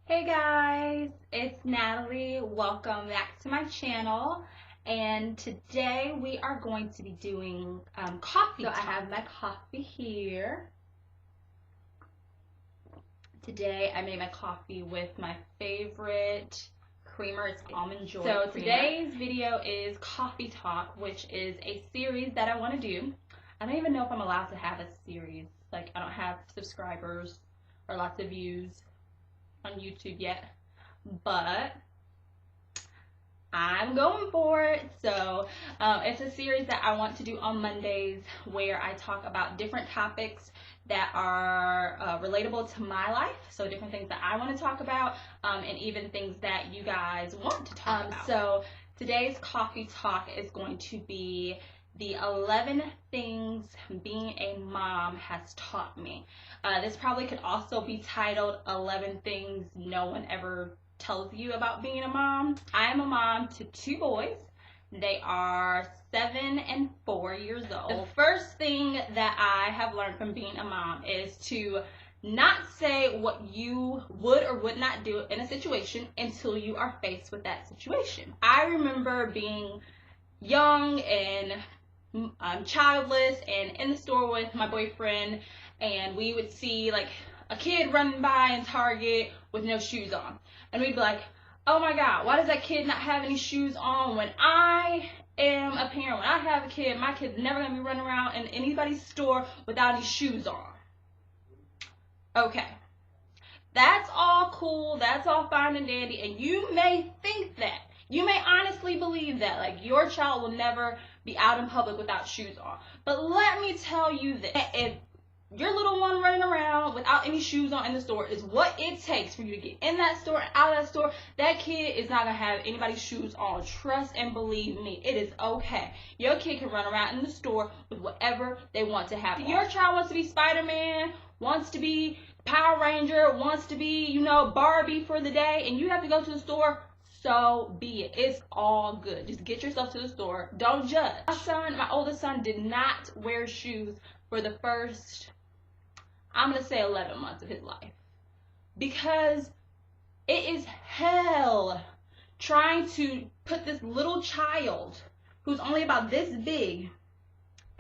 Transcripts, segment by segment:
Hey guys, it's Natalie. Welcome back to my channel. And today we are going to be doing coffee. So I have my coffee here. Today I made my coffee with my favorite creamer. It's Almond Joy creamer. Today's video is Coffee Talk, which is a series that I want to do. I don't even know if I'm allowed to have a series. Like, I don't have subscribers or lots of views on YouTube yet, but I'm going for it. So it's a series that I want to do on Mondays where I talk about different topics that are relatable to my life, so different things that I want to talk about, and even things that you guys want to talk about. So today's coffee talk is going to be the 11 things being a mom has taught me. This probably could also be titled 11 things no one ever tells you about being a mom. I am a mom to 2 boys. They are 7 and 4 years old. The first thing that I have learned from being a mom is to not say what you would or would not do in a situation until you are faced with that situation. I remember being young and childless and in the store with my boyfriend, and we would see like a kid running by in Target with no shoes on, and we'd be like, oh my god, why does that kid not have any shoes on? When I am a parent, when I have a kid, my kid's never gonna be running around in anybody's store without any shoes on. Okay, that's all cool, that's all fine and dandy, and you may think that, you may honestly believe that, like, your child will never be out in public without shoes on. But let me tell you this, if your little one running around without any shoes on in the store is what it takes for you to get in that store and out of that store, that kid is not going to have anybody's shoes on. Trust and believe me, it is okay. Your kid can run around in the store with whatever they want to have. If your child wants to be Spider-Man, wants to be Power Ranger, wants to be, you know, Barbie for the day, and you have to go to the store, so be it. It's all good. Just get yourself to the store. Don't judge. My oldest son, did not wear shoes for the first, I'm going to say 11 months of his life. Because it is hell trying to put this little child who's only about this big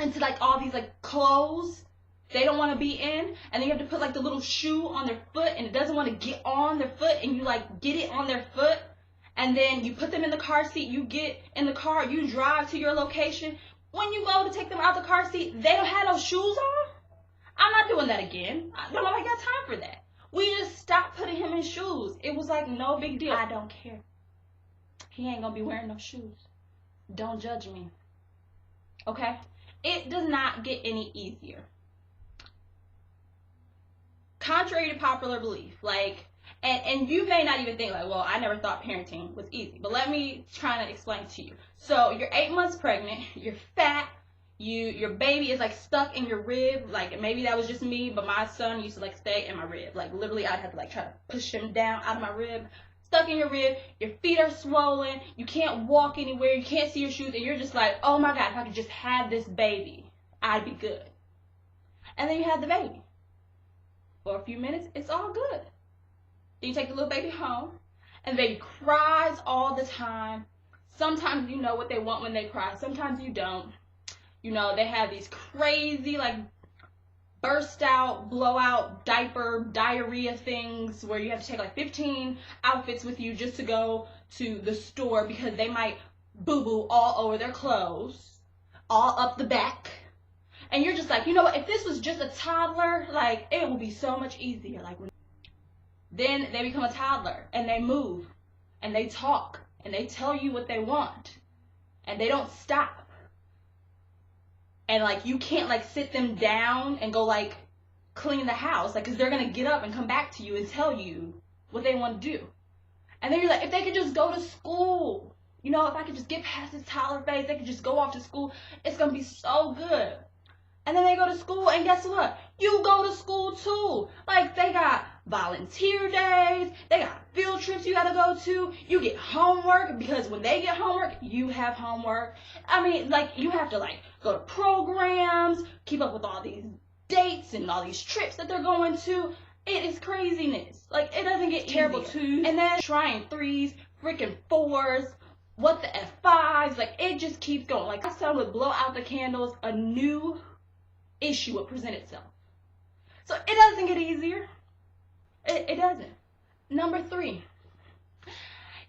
into like all these like clothes they don't want to be in, and then you have to put like the little shoe on their foot and it doesn't want to get on their foot, and you like get it on their foot. And then you put them in the car seat, you get in the car, you drive to your location. When you go to take them out the car seat, they don't have no shoes on? I'm not doing that again. I don't got time for that. We just stopped putting him in shoes. It was like no big deal. I don't care. He ain't gonna be wearing no shoes. Don't judge me. Okay? It does not get any easier. Contrary to popular belief, like, and you may not even think like, well, I never thought parenting was easy. But let me try to explain to you. So you're 8 months pregnant, you're fat, your baby is like stuck in your rib. Like, maybe that was just me, but my son used to like stay in my rib. Like, literally I'd have to like try to push him down out of my rib. Stuck in your rib, your feet are swollen, you can't walk anywhere, you can't see your shoes, and you're just like, oh my god, if I could just have this baby, I'd be good. And then you have the baby. For a few minutes, it's all good. Then you take the little baby home, and the baby cries all the time. Sometimes you know what they want when they cry. Sometimes you don't. You know, they have these crazy, like, burst out, blowout, diaper, diarrhea things where you have to take, like, 15 outfits with you just to go to the store because they might boo-boo all over their clothes, all up the back. And you're just like, you know what, if this was just a toddler, like, it would be so much easier. Like, then they become a toddler, and they move, and they talk, and they tell you what they want, and they don't stop. And, like, you can't, like, sit them down and go, like, clean the house, like, because they're going to get up and come back to you and tell you what they want to do. And then you're like, if they could just go to school, you know, if I could just get past this toddler phase, they could just go off to school, it's going to be so good. And then they go to school, and guess what? You go to school too. Like, they got volunteer days, they got field trips you gotta go to, you get homework, because when they get homework, you have homework. I mean, like, you have to, like, go to programs, keep up with all these dates and all these trips that they're going to. It is craziness. Like, it doesn't get terrible twos, and then trying threes, freaking fours, what the F5s, like, it just keeps going. Like, my son would blow out the candles, a new issue would present itself. So it doesn't get easier. It doesn't. Number 3.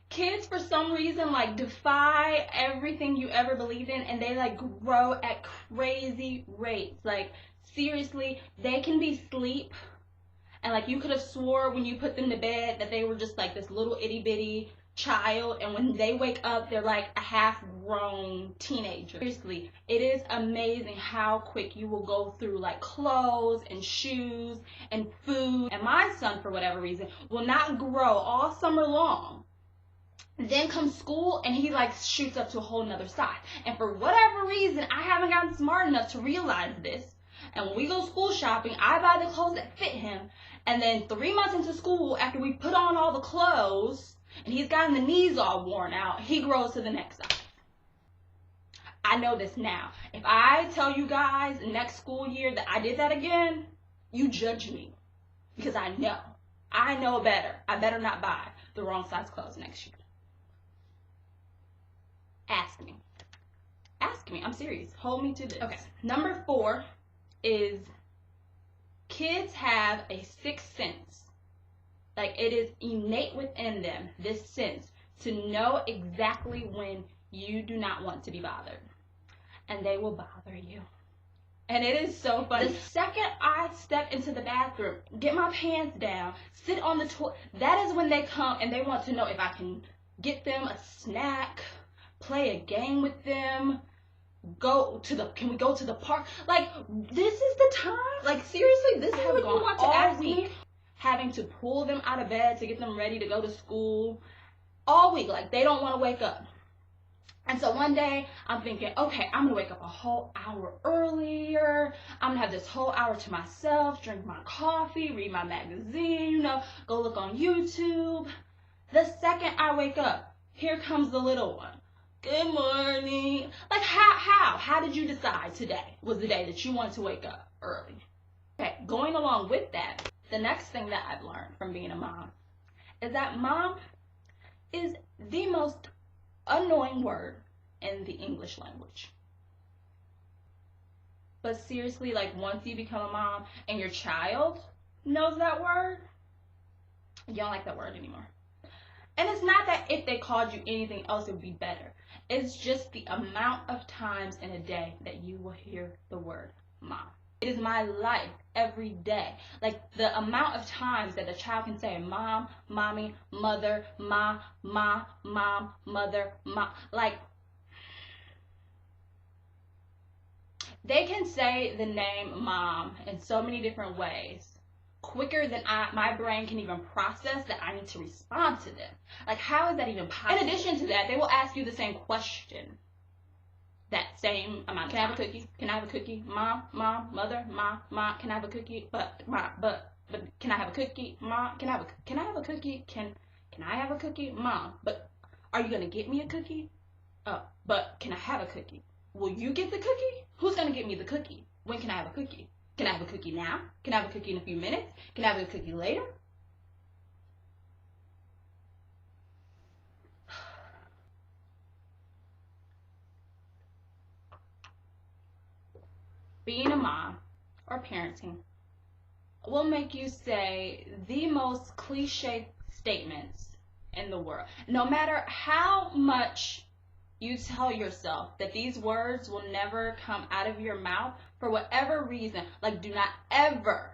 Kids, for some reason, like, defy everything you ever believed in, and they, like, grow at crazy rates. Like, seriously, they can be asleep, and, like, you could have swore when you put them to bed that they were just, like, this little itty-bitty child, and when they wake up, they're, like, a half-grown teenager. Seriously, it is amazing how quick you will go through, like, clothes and shoes and food. And my son, for whatever reason, will not grow all summer long. Then comes school, and he, like, shoots up to a whole nother size. And for whatever reason, I haven't gotten smart enough to realize this. And when we go school shopping, I buy the clothes that fit him. And then 3 months into school, after we put on all the clothes, and he's gotten the knees all worn out, he grows to the next size. I know this now. If I tell you guys next school year that I did that again, you judge me. Because I know. I know better. I better not buy the wrong size clothes next year. Ask me. Ask me. I'm serious. Hold me to this. Okay. Number 4 is kids have a sixth sense. Like, it is innate within them, this sense, to know exactly when you do not want to be bothered. And they will bother you. And it is so funny. The second I step into the bathroom, get my pants down, sit on the toilet, that is when they come and they want to know if I can get them a snack, play a game with them, can we go to the park? Like, this is the time. Like, seriously, this is what you want to ask me. Having to pull them out of bed to get them ready to go to school all week. Like, they don't want to wake up. And so one day, I'm thinking, okay, I'm going to wake up a whole hour earlier. I'm going to have this whole hour to myself, drink my coffee, read my magazine, you know, go look on YouTube. The second I wake up, here comes the little one. Good morning. Like, how did you decide today was the day that you wanted to wake up early? Okay, going along with that, the next thing that I've learned from being a mom is that mom is the most annoying word in the English language. But seriously, like, once you become a mom and your child knows that word, you don't like that word anymore. And it's not that if they called you anything else, it would be better. It's just the amount of times in a day that you will hear the word mom. It is my life every day. Like, the amount of times that the child can say mom, mommy, mother, mom, mother, mom. Like, they can say the name mom in so many different ways, quicker than my brain can even process that I need to respond to them. Like, how is that even possible? In addition to that, they will ask you the same question. That same amount of time. Can I have a cookie? Can I have a cookie? Mom, mother, mom, can I have a cookie? But can I have a cookie? Mom, can I have a cookie? Can I have a cookie? Mom, but are you gonna get me a cookie? But can I have a cookie? Will you get the cookie? Who's gonna get me the cookie? When can I have a cookie? Can I have a cookie now? Can I have a cookie in a few minutes? Can I have a cookie later? Being a mom or parenting will make you say the most cliche statements in the world. No matter how much you tell yourself that these words will never come out of your mouth, for whatever reason, like, do not ever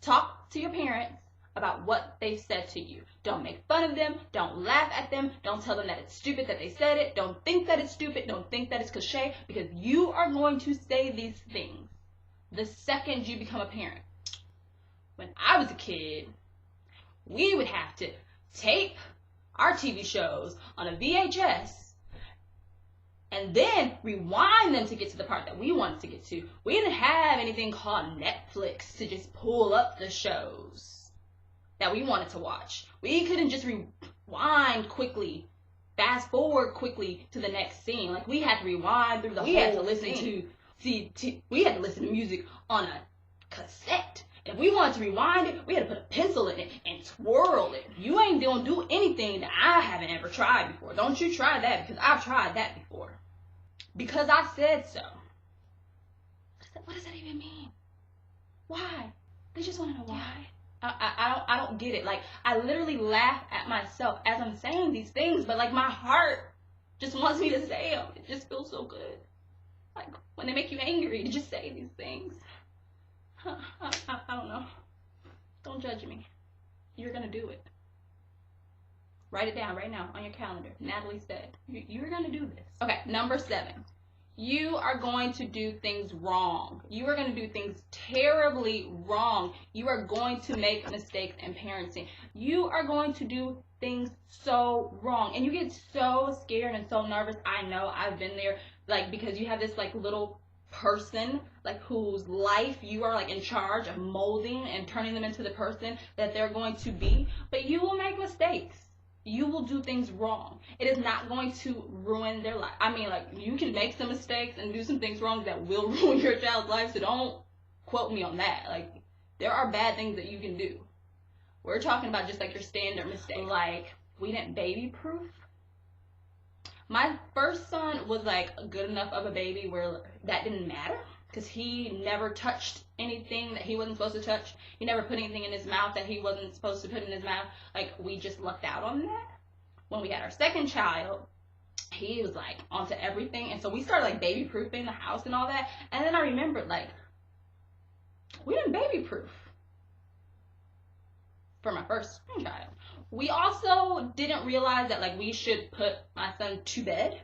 talk to your parents about what they've said to you. Don't make fun of them. Don't laugh at them. Don't tell them that it's stupid that they said it. Don't think that it's stupid. Don't think that it's cliche, because you are going to say these things the second you become a parent. When I was a kid, we would have to tape our TV shows on a VHS and then rewind them to get to the part that we wanted to get to. We didn't have anything called Netflix to just pull up the shows that we wanted to watch. We couldn't just rewind quickly, fast forward quickly to the next scene. Like, we had to rewind through the whole scene. We had to listen to music on a cassette if we wanted to rewind it, we had to put a pencil in it and twirl it. You ain't gonna do anything that I haven't ever tried before. Don't you try that, because I've tried that before. Because I said so. What does that even mean? Why? They just want to know why. I don't get it. Like, I literally laugh at myself as I'm saying these things, but like my heart just wants me to say them. It just feels so good. Like when they make you angry to just say these things. I don't know. Don't judge me. You're gonna do it. Write it down right now on your calendar. Natalie said you're gonna do this. Okay, number 7. You are going to do things wrong. You are going to do things terribly wrong. You are going to make mistakes in parenting. You are going to do things so wrong. And you get so scared and so nervous. I know, I've been there. Like, because you have this like little person like whose life you are like in charge of molding and turning them into the person that they're going to be. But you will make mistakes. You will do things wrong. It is not going to ruin their life. I mean, like, you can make some mistakes and do some things wrong that will ruin your child's life, so don't quote me on that. Like, there are bad things that you can do. We're talking about just like your standard mistake. Like, we didn't baby proof. My first son was like good enough of a baby where that didn't matter, because he never touched anything that he wasn't supposed to touch. He never put anything in his mouth that he wasn't supposed to put in his mouth. Like, we just lucked out on that. When we had our second child, he was like onto everything. And so we started like baby proofing the house and all that. And then I remembered, like, we didn't baby proof for my first child. We also didn't realize that like we should put my son to bed.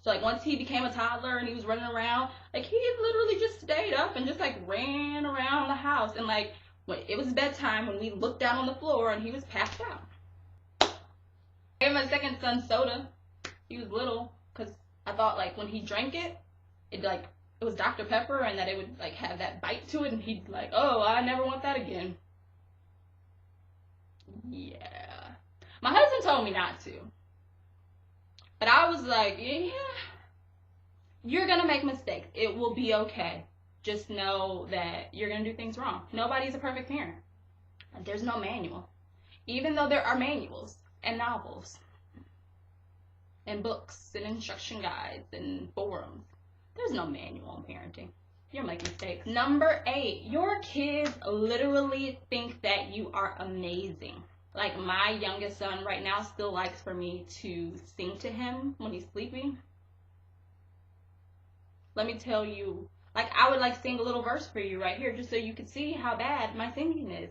So like once he became a toddler and he was running around, like he literally just stayed up and just like ran around the house. And like when it was bedtime, when we looked down on the floor and he was passed out. I gave my second son soda. He was little, because I thought like when he drank it, it was Dr. Pepper, and that it would like have that bite to it, and he'd like, oh, I never want that again. Yeah. My husband told me not to. But I was like, yeah, you're going to make mistakes. It will be okay. Just know that you're going to do things wrong. Nobody's a perfect parent. There's no manual. Even though there are manuals and novels and books and instruction guides and forums, there's no manual on parenting. You'll make mistakes. Number 8, your kids literally think that you are amazing. Like, my youngest son right now still likes for me to sing to him when he's sleeping. Let me tell you, like, I would like sing a little verse for you right here just so you could see how bad my singing is.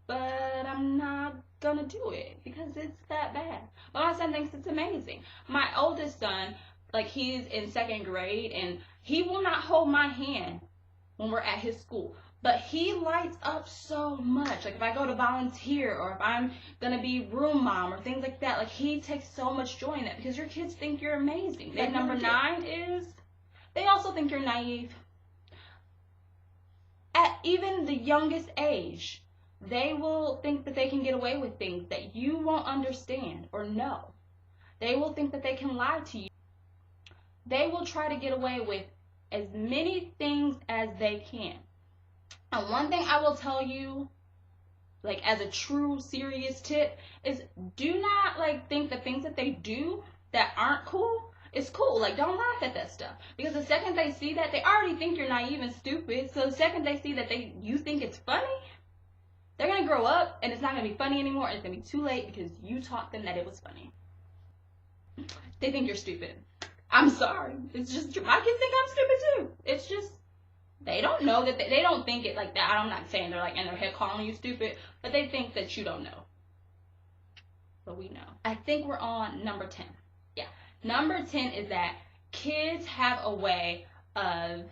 But I'm not gonna do it because it's that bad. But my son thinks it's amazing. My oldest son, like, he's in 2nd grade, and he will not hold my hand when we're at his school. But he lights up so much. Like, if I go to volunteer, or if I'm going to be room mom, or things like that, like, he takes so much joy in that, because your kids think you're amazing. And number 9 is, they also think you're naive. At even the youngest age, they will think that they can get away with things that you won't understand or know. They will think that they can lie to you. They will try to get away with as many things as they can. And one thing I will tell you, like, as a true serious tip, is do not like think the things that they do that aren't cool is cool. Like, don't laugh at that stuff, because the second they see that, they already think you're naive and stupid. So the second they see that you think it's funny, they're gonna grow up and it's not gonna be funny anymore, and it's gonna be too late because you taught them that it was funny. They think you're stupid. I'm sorry. It's just, my kids think I'm stupid too. It's just, they don't know that, they don't think it like that. I'm not saying they're like in their head calling you stupid, but they think that you don't know. But we know. I think we're on number 10. Yeah. Number 10 is that kids have a way of,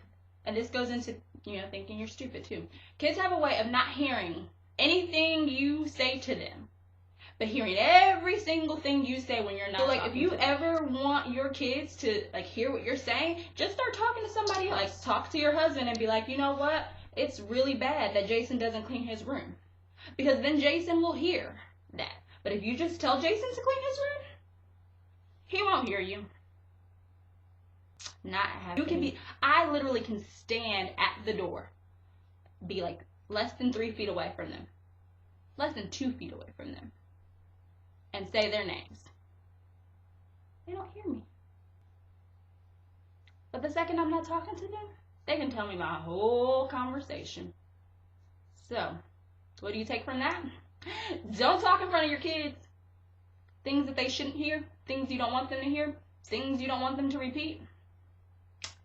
and this goes into, thinking you're stupid too. Kids have a way of not hearing anything you say to them, but hearing every single thing you say when you're not. So, like, if you ever want your kids to, like, hear what you're saying, just start talking to somebody else. Like, talk to your husband and be like, you know what? It's really bad that Jason doesn't clean his room. Because then Jason will hear that. But if you just tell Jason to clean his room, he won't hear you. Not happening. I literally can stand at the door, be like less than 3 feet away from them, less than 2 feet away from them, and say their names. They don't hear me. But the second I'm not talking to them, they can tell me my whole conversation. So, what do you take from that? Don't talk in front of your kids. Things that they shouldn't hear, things you don't want them to hear, things you don't want them to repeat.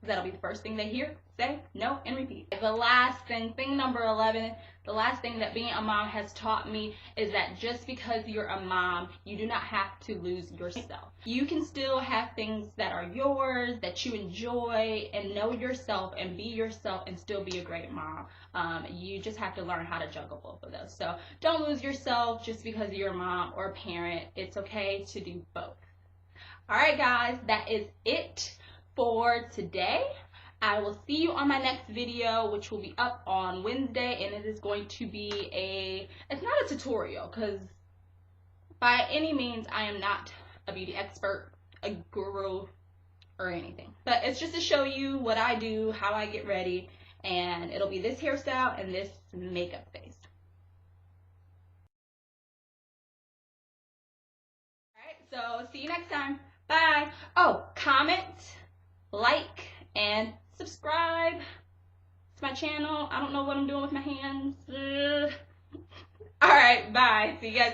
That'll be the first thing they hear, say, no, and repeat. The last thing, thing number 11, the last thing that being a mom has taught me is that just because you're a mom, you do not have to lose yourself. You can still have things that are yours, that you enjoy, and know yourself and be yourself and still be a great mom. You just have to learn how to juggle both of those. So don't lose yourself just because you're a mom or a parent. It's okay to do both. All right, guys, that is it for today. I will see you on my next video, which will be up on Wednesday, and it is going to be it's not a tutorial, because by any means I am not a beauty expert, a guru, or anything, but it's just to show you what I do, how I get ready, and it'll be this hairstyle and this makeup face. All right, so see you next time. Bye. Oh, comment, like, and subscribe to my channel. I don't know what I'm doing with my hands. All right, bye. See you guys next time.